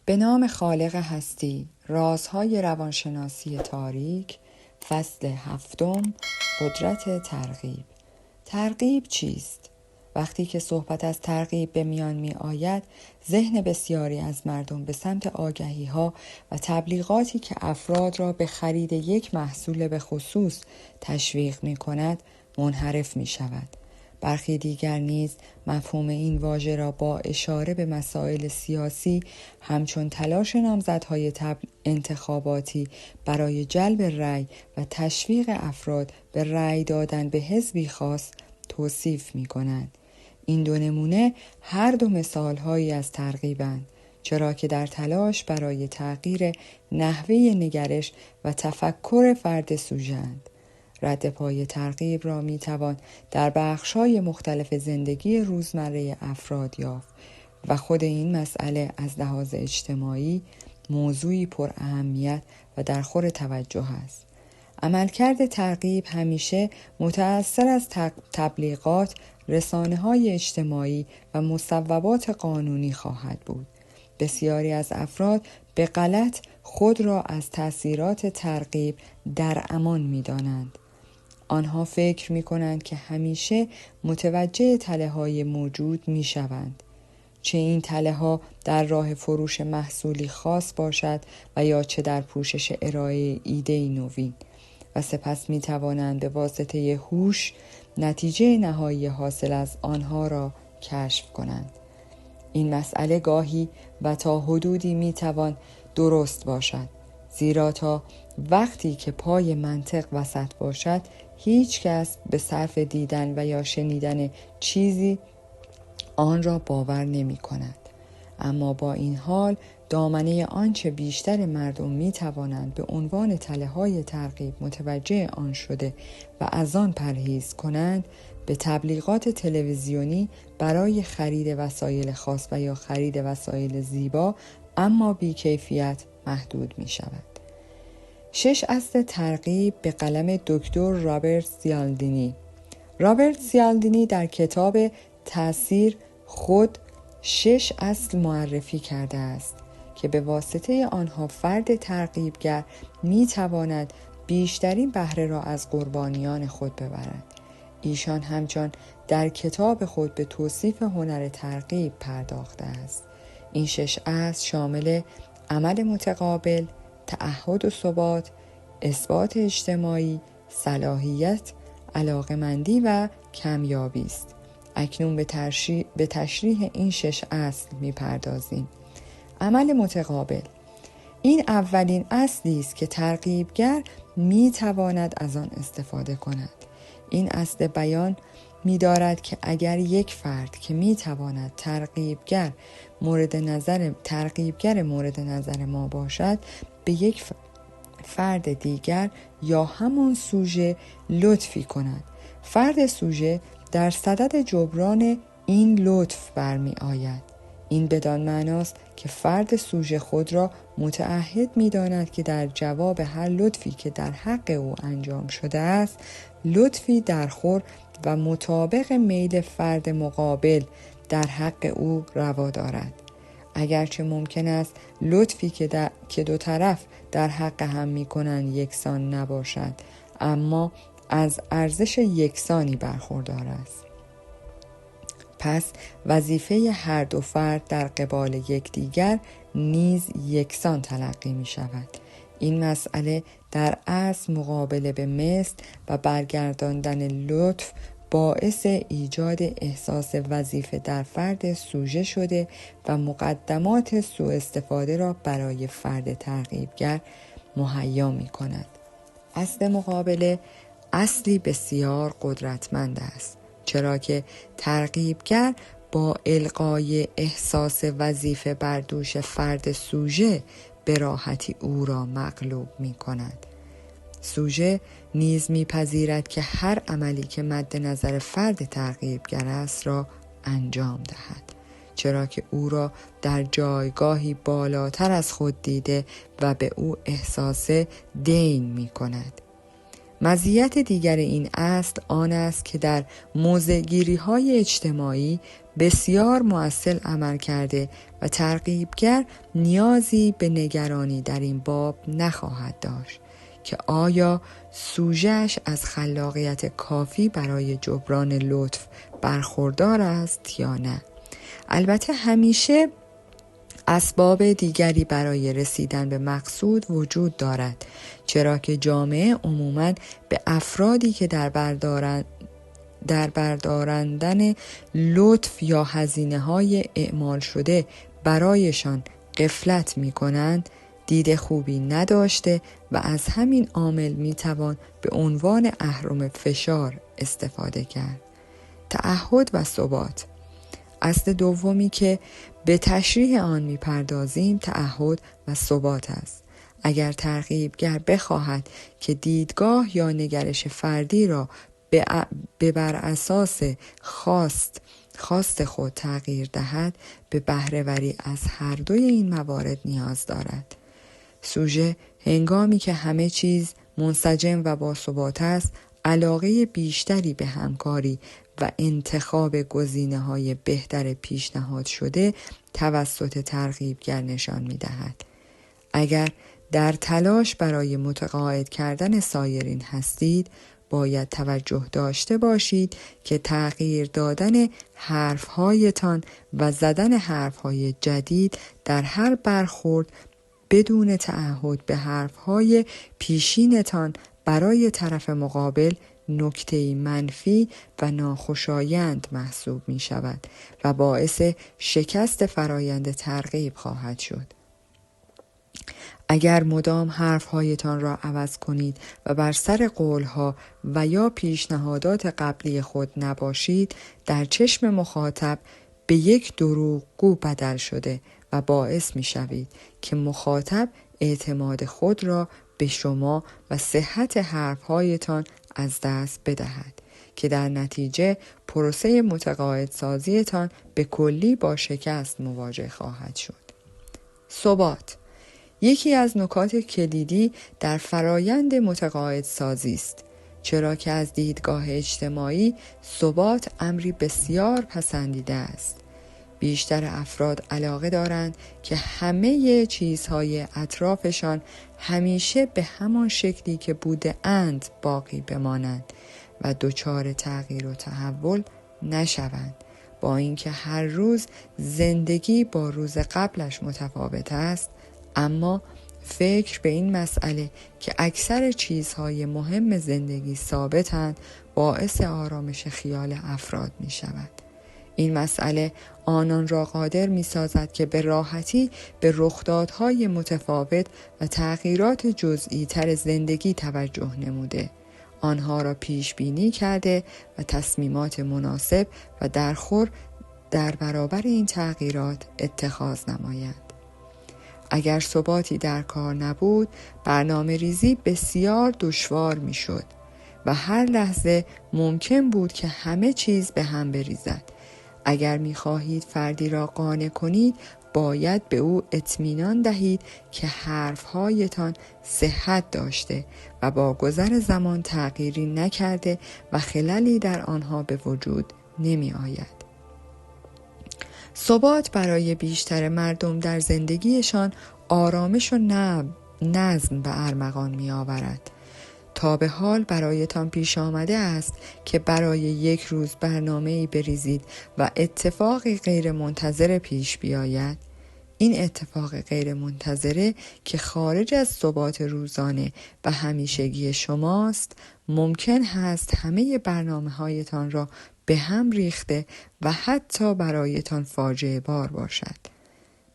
به نام خالق هستی، رازهای روانشناسی تاریک، فصل 7، قدرت ترغیب. ترغیب چیست؟ وقتی که صحبت از ترغیب به میان می آید، ذهن بسیاری از مردم به سمت آگهی‌ها و تبلیغاتی که افراد را به خرید یک محصول به خصوص تشویق می کند منحرف می شود. برخی دیگر نیز مفهوم این واژه را با اشاره به مسائل سیاسی همچون تلاش نامزدهای انتخاباتی برای جلب رأی و تشویق افراد به رأی دادن به حزبی خاص توصیف می کنند. این دو نمونه هر دو مثالهایی از ترغیبند، چرا که در تلاش برای تغییر نحوه نگرش و تفکر فرد سوژه‌اند. رد پای ترغیب را می توان در بخش‌های مختلف زندگی روزمره افراد یافت و خود این مسئله از لحاظ اجتماعی موضوعی پر اهمیت و در خور توجه است. عملکرد ترغیب همیشه متأثر از تبلیغات، رسانه‌های اجتماعی و مصوبات قانونی خواهد بود. بسیاری از افراد به غلط خود را از تأثیرات ترغیب در امان می‌دانند. آنها فکر می‌کنند که همیشه متوجه تله‌های موجود می‌شوند، چه این تله‌ها در راه فروش محصولی خاص باشد و یا چه در پوشش ارائه ایده‌ای نوین، و سپس می‌توانند به واسطه هوش نتیجه نهایی حاصل از آنها را کشف کنند. این مسئله گاهی و تا حدودی می‌توان درست باشد، زیرا تا وقتی که پای منطق وسط باشد هیچ کس به صرف دیدن و یا شنیدن چیزی آن را باور نمی کند. اما با این حال دامنه آنچه بیشتر مردم می توانند به عنوان تله‌های ترغیب متوجه آن شده و از آن پرهیز کنند، به تبلیغات تلویزیونی برای خرید وسایل خاص و یا خرید وسایل زیبا اما بی‌کیفیت محدود می شود. 6 اصل ترغیب به قلم دکتر رابرت سیالدینی. رابرت سیالدینی در کتاب تأثیر خود 6 اصل معرفی کرده است که به واسطه آنها فرد ترغیبگر می تواند بیشترین بهره را از قربانیان خود ببرد. ایشان همچون در کتاب خود به توصیف هنر ترغیب پرداخته است. این 6 اصل شامل عمل متقابل، تعهد و ثبات، اثبات اجتماعی، صلاحیت، علاقمندی و کمیابی است. اکنون به تشریح این 6 اصل می‌پردازیم. عمل متقابل. این اولین اصلی است که ترغیبگر می‌تواند از آن استفاده کند. این اصل بیان می‌دارد که اگر یک فرد که می‌تواند ترغیبگر مورد نظر ما باشد، به یک فرد دیگر یا همان سوژه لطفی کند، فرد سوژه در صدد جبران این لطف برمی آید. این بدان معناست که فرد سوژه خود را متعهد می داند که در جواب هر لطفی که در حق او انجام شده است، لطفی درخور و مطابق میل فرد مقابل در حق او روا دارد. اگرچه ممکن است لطفی که دو طرف در حق هم می کنند یکسان نباشد، اما از ارزش یکسانی برخوردار است. پس وظیفه هر دو فرد در قبال یکدیگر نیز یکسان تلقی می شود. این مسئله در اصل مقابله به مثل و برگرداندن لطف باعث ایجاد احساس وظیفه در فرد سوژه شده و مقدمات سوء استفاده را برای فرد ترغیبگر مهیا می کند. اصل مقابله اصلی بسیار قدرتمند است، چرا که ترغیبگر با القای احساس وظیفه بر دوش فرد سوژه به راحتی او را مغلوب می کند. سوژه نیز میپذیرد که هر عملی که مد نظر فرد ترغیبگر است را انجام دهد، چرا که او را در جایگاهی بالاتر از خود دیده و به او احساس دین می کند. مزیت دیگر این اصل آن است که در موضع‌گیری‌های اجتماعی بسیار مؤثر عمل کرده و ترغیبگر نیازی به نگرانی در این باب نخواهد داشت که آیا سوژه‌اش از خلاقیت کافی برای جبران لطف برخوردار است یا نه. البته همیشه اسباب دیگری برای رسیدن به مقصود وجود دارد، چرا که جامعه عموماً به افرادی که در بردارندن لطف یا هزینه‌های اعمال شده برایشان غفلت می‌کنند دید خوبی نداشته و از همین عامل می‌توان به عنوان اهرم فشار استفاده کرد. تعهد و ثبات. اصل دومی که به تشریح آن می‌پردازیم تعهد و ثبات است. اگر ترغیبگر بخواهد که دیدگاه یا نگرش فردی را به بر اساس خواست خود تغییر دهد، به بهره‌وری از هر دوی این موارد نیاز دارد. سوژه هنگامی که همه چیز منسجم و باثبات است، علاقه بیشتری به همکاری و انتخاب گزینه‌های بهتر پیشنهاد شده توسط ترغیبگر نشان می‌دهد. اگر در تلاش برای متقاعد کردن سایرین هستید، باید توجه داشته باشید که تغییر دادن حرف‌هایتان و زدن حرف‌های جدید در هر برخورد بدون تعهد به حرف‌های پیشینتان برای طرف مقابل نکته‌ای منفی و ناخوشایند محسوب می شود و باعث شکست فرایند ترغیب خواهد شد. اگر مدام حرف‌هایتان را عوض کنید و بر سر قولها و یا پیشنهادات قبلی خود نباشید، در چشم مخاطب به یک دروغگو بدل شده و باعث می شوید که مخاطب اعتماد خود را به شما و صحت حرف‌هایتان از دست بدهد که در نتیجه پروسه متقاعد سازیتان به کلی با شکست مواجه خواهد شد. ثبات یکی از نکات کلیدی در فرایند متقاعد سازی است، چرا که از دیدگاه اجتماعی ثبات امری بسیار پسندیده است. بیشتر افراد علاقه دارند که همه چیزهای اطرافشان همیشه به همان شکلی که بوده اند باقی بمانند و دچار تغییر و تحول نشوند. با اینکه هر روز زندگی با روز قبلش متفاوت است، اما فکر به این مسئله که اکثر چیزهای مهم زندگی ثابتند باعث آرامش خیال افراد می شود. این مسئله آنان را قادر می سازد که به راحتی به رخدادهای متفاوت و تغییرات جزئی تر زندگی توجه نموده، آنها را پیش بینی کرده و تصمیمات مناسب و درخور در برابر این تغییرات اتخاذ نمایند. اگر ثباتی در کار نبود، برنامه ریزی بسیار دشوار می شد و هر لحظه ممکن بود که همه چیز به هم بریزد. اگر می خواهید فردی را قانع کنید، باید به او اطمینان دهید که حرفهایتان صحت داشته و با گذر زمان تغییری نکرده و خللی در آنها به وجود نمی آید. ثبات برای بیشتر مردم در زندگیشان آرامش و نظم به ارمغان می آورد. تا به حال برایتان پیش آمده است که برای یک روز برنامه‌ای بریزید و اتفاقی غیر منتظره پیش بیاید؟ این اتفاق غیر منتظره که خارج از ثبات روزانه و همیشگی شماست، ممکن هست همه برنامه‌هایتان را به هم ریخته و حتی برایتان فاجعه بار باشد.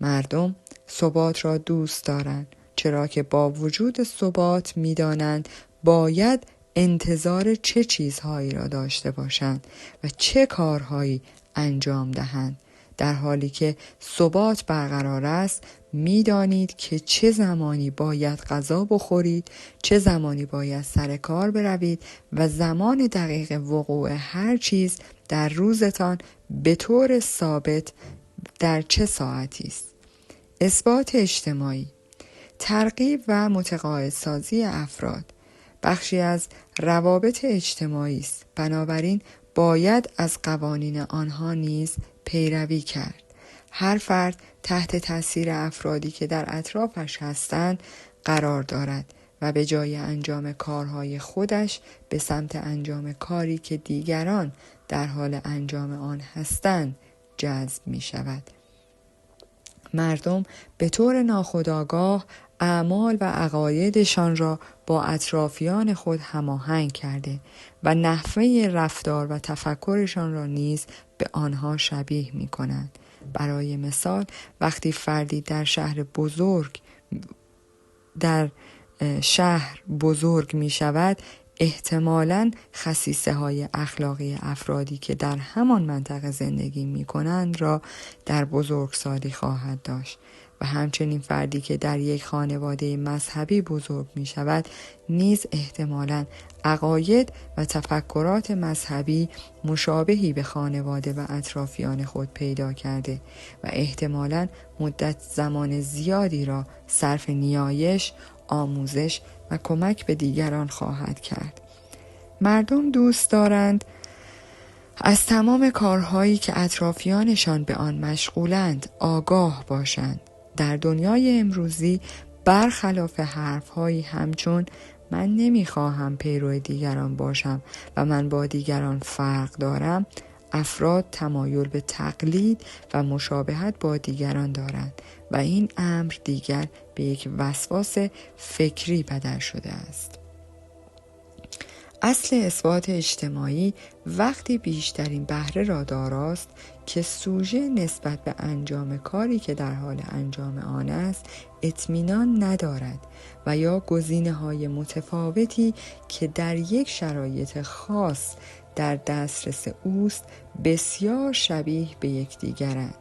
مردم ثبات را دوست دارند، چرا که با وجود ثبات می‌دانند باید انتظار چه چیزهایی را داشته باشند و چه کارهایی انجام دهند. در حالی که ثبات برقرار است، می‌دانید که چه زمانی باید غذا بخورید، چه زمانی باید سر کار بروید و زمان دقیق وقوع هر چیز در روزتان به طور ثابت در چه ساعتی است. اثبات اجتماعی، ترغیب و متقاعد سازی افراد. بخشی از روابط اجتماعی است. بنابراین باید از قوانین آنها نیز پیروی کرد. هر فرد تحت تاثیر افرادی که در اطرافش هستند قرار دارد و به جای انجام کارهای خودش به سمت انجام کاری که دیگران در حال انجام آن هستند جذب می شود. مردم به طور ناخودآگاه اعمال و عقایدشان را با اطرافیان خود هماهنگ کرده و نحوه رفتار و تفکرشان را نیز به آنها شبیه می کنند. برای مثال وقتی فردی در شهر بزرگ می شود، احتمالاً خصیصه های اخلاقی افرادی که در همان منطقه زندگی می کنند را در بزرگسالی خواهد داشت و همچنین فردی که در یک خانواده مذهبی بزرگ می شود نیز احتمالاً عقاید و تفکرات مذهبی مشابهی به خانواده و اطرافیان خود پیدا کرده و احتمالاً مدت زمان زیادی را صرف نیایش، آموزش و کمک به دیگران خواهد کرد. مردم دوست دارند از تمام کارهایی که اطرافیانشان به آن مشغولند آگاه باشند. در دنیای امروزی برخلاف حرفهایی همچون من نمیخواهم پیرو دیگران باشم و من با دیگران فرق دارم، افراد تمایل به تقلید و مشابهت با دیگران دارند و این امر دیگر به یک وسواس فکری بدل شده است. اصل اثبات اجتماعی وقتی بیشترین بهره را داراست که سوژه نسبت به انجام کاری که در حال انجام آن است اطمینان ندارد و یا گزینه‌های متفاوتی که در یک شرایط خاص در دسترس اوست بسیار شبیه به یکدیگرند.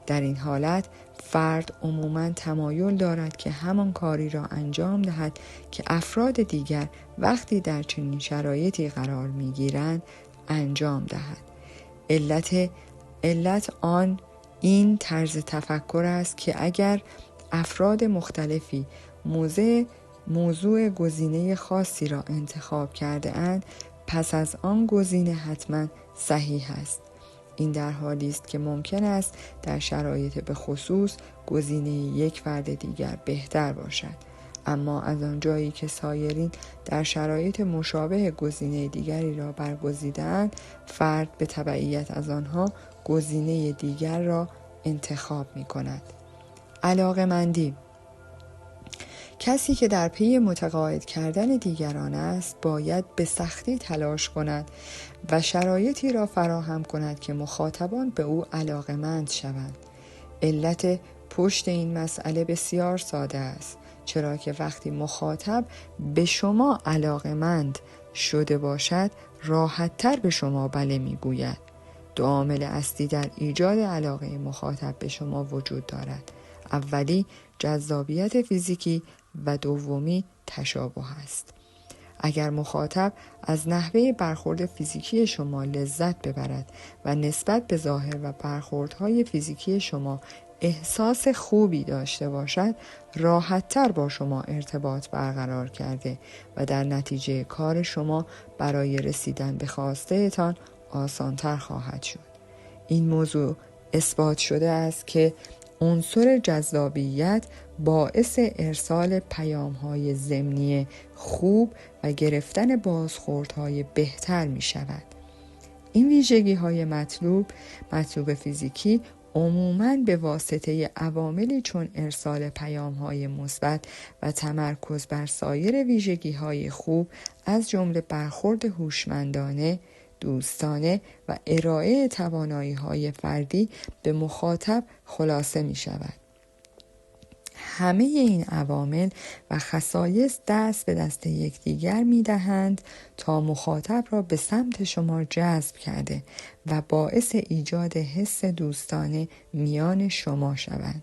در این حالت فرد عموماً تمایل دارد که همان کاری را انجام دهد که افراد دیگر وقتی در چنین شرایطی قرار می‌گیرند انجام دهد. علت آن این طرز تفکر است که اگر افراد مختلفی موضوع گزینه خاصی را انتخاب کرده اند، پس از آن گزینه حتما صحیح است. این در حالی است که ممکن است در شرایط به خصوص گزینه یک فرد دیگر بهتر باشد، اما از آنجایی که سایرین در شرایط مشابه گزینه دیگری را برگزیده‌اند، فرد به تبعیت از آنها گزینه دیگر را انتخاب می کند. علاقه‌مندی: کسی که در پی متقاعد کردن دیگران است باید به سختی تلاش کند و شرایطی را فراهم کند که مخاطبان به او علاقه‌مند شوند. علت پشت این مسئله بسیار ساده است، چرا که وقتی مخاطب به شما علاقه‌مند شده باشد راحت‌تر به شما بله میگوید. دو عامل اصلی در ایجاد علاقه مخاطب به شما وجود دارد. اولی جذابیت فیزیکی و دومی تشابه است. اگر مخاطب از نحوه برخورد فیزیکی شما لذت ببرد و نسبت به ظاهر و برخوردهای فیزیکی شما احساس خوبی داشته باشد، راحت‌تر با شما ارتباط برقرار کرده و در نتیجه کار شما برای رسیدن به خواسته‌تان آسان‌تر خواهد شد. این موضوع اثبات شده است که عنصر جذابیت باعث ارسال پیام‌های ضمنی خوب و گرفتن بازخوردهای بهتر می شود. این ویژگی‌های مطلوب فیزیکی عموماً به واسطه عواملی چون ارسال پیام‌های مثبت و تمرکز بر سایر ویژگی‌های خوب از جمله برخورد هوشمندانه، دوستانه و ارائه توانایی‌های فردی به مخاطب خلاصه می شود. همه این عوامل و خصایص دست به دست یکدیگر می دهند تا مخاطب را به سمت شما جذب کرده و باعث ایجاد حس دوستانه میان شما شوند.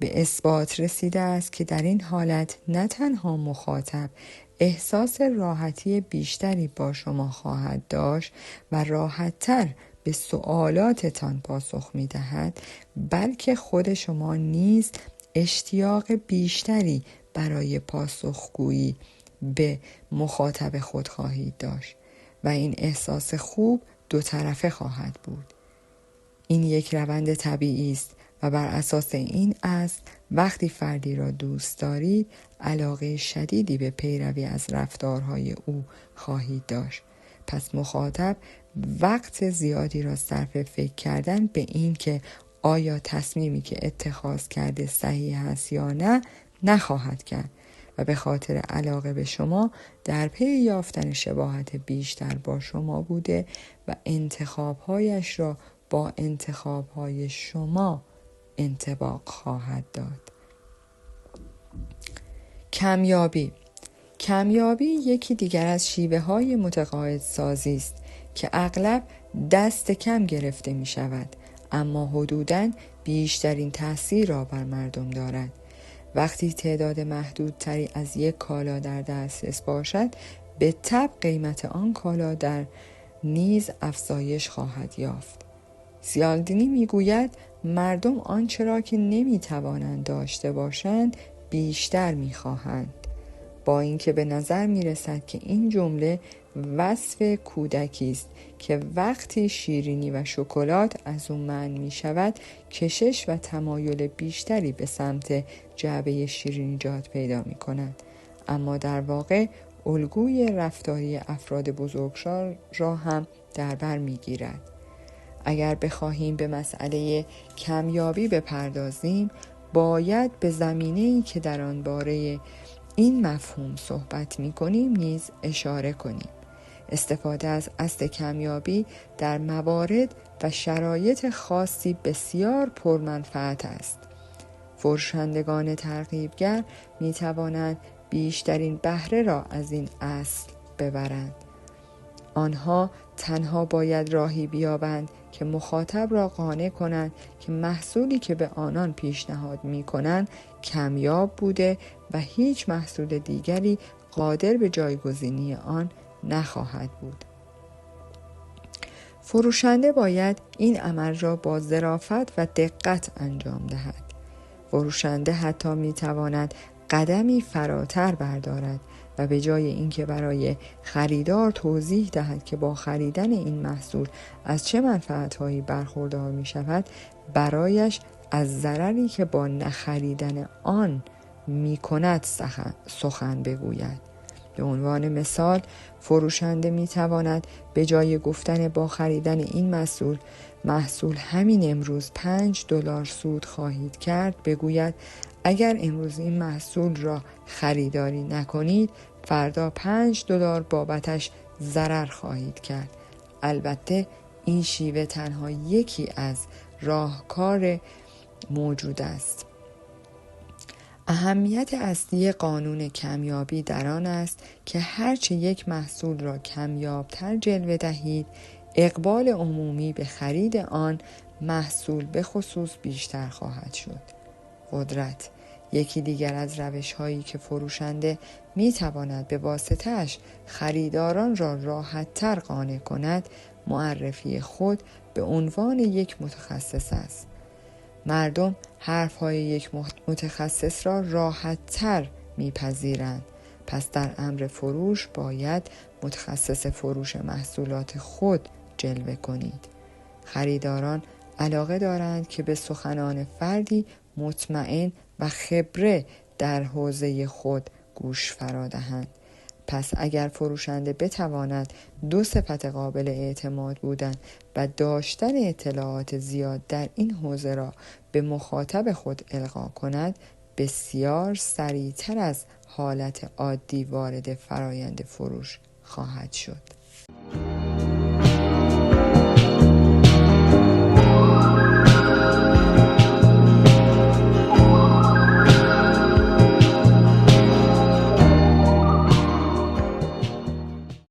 به اثبات رسیده است که در این حالت نه تنها مخاطب احساس راحتی بیشتری با شما خواهد داشت و راحت‌تر به سوالاتتان پاسخ می دهد، بلکه خود شما نیز اشتیاق بیشتری برای پاسخگویی به مخاطب خود خواهید داشت و این احساس خوب دو طرفه خواهد بود. این یک روند طبیعی است و بر اساس این است وقتی فردی را دوست دارید علاقه شدیدی به پیروی از رفتارهای او خواهید داشت. پس مخاطب وقت زیادی را صرف فکر کردن به این که آیا تصمیمی که اتخاذ کرده صحیح است یا نه نخواهد کرد و به خاطر علاقه به شما در پی یافتن شباهت بیشتر با شما بوده و انتخابهایش را با انتخابهای شما انطباق خواهد داد. کمیابی یکی دیگر از شیوه های متقاعد سازی است که اغلب دست کم گرفته می شود اما حدوداً بیشترین تأثیر را بر مردم دارد. وقتی تعداد محدودتری از یک کالا در دسترس باشد به تبع قیمت آن کالا در نیز افزایش خواهد یافت. سیالدینی میگوید مردم آنچه را که نمیتوانند داشته باشند بیشتر میخواهند، با اینکه به نظر میرسد که این جمله وصف کودکی است که وقتی شیرینی و شکلات از او منع می شود کشش و تمایل بیشتری به سمت جعبه شیرینیجات پیدا می کند، اما در واقع الگوی رفتاری افراد بزرگسال را هم در بر می گیرد. اگر بخواهیم به مسئله کمیابی بپردازیم باید به زمینه‌ای که در آن باره این مفهوم صحبت می کنیم نیز اشاره کنیم. استفاده از اصل کمیابی در موارد و شرایط خاصی بسیار پرمنفعت است. فروشندگان ترغیبگر می توانند بیشترین بهره را از این اصل ببرند. آنها تنها باید راهی بیابند که مخاطب را قانع کنند که محصولی که به آنان پیشنهاد می کنند کمیاب بوده و هیچ محصول دیگری قادر به جایگزینی آن نخواهد بود. فروشنده باید این عمل را با ظرافت و دقت انجام دهد. فروشنده حتی می تواند قدمی فراتر بردارد و به جای اینکه برای خریدار توضیح دهد که با خریدن این محصول از چه منفعت‌هایی برخوردار می شود، برایش از ضرری که با نخریدن آن می کند سخن بگوید. به عنوان مثال فروشنده می تواند به جای گفتن با خریدن این محصول همین امروز $5 سود خواهید کرد بگوید اگر امروز این محصول را خریداری نکنید فردا $5 بابتش ضرر خواهید کرد. البته این شیوه تنها یکی از راهکار موجود است. اهمیت اصلی قانون کمیابی در آن است که هرچه یک محصول را کمیابتر جلوه دهید اقبال عمومی به خرید آن محصول به خصوص بیشتر خواهد شد. قدرت یکی دیگر از روش‌هایی که فروشنده می‌تواند به واسطه‌اش خریداران را راحت‌تر قانع کند معرفی خود به عنوان یک متخصص است. مردم حرف‌های یک متخصص را راحت‌تر می‌پذیرند. پس در امر فروش باید متخصص فروش محصولات خود جلوه کنید. خریداران علاقه دارند که به سخنان فردی مطمئن و خبره در حوزه خود گوش فرا دهند. پس اگر فروشنده بتواند دو صفت قابل اعتماد بودن و داشتن اطلاعات زیاد در این حوزه را به مخاطب خود القا کند بسیار سریعتر از حالت عادی وارد فرایند فروش خواهد شد.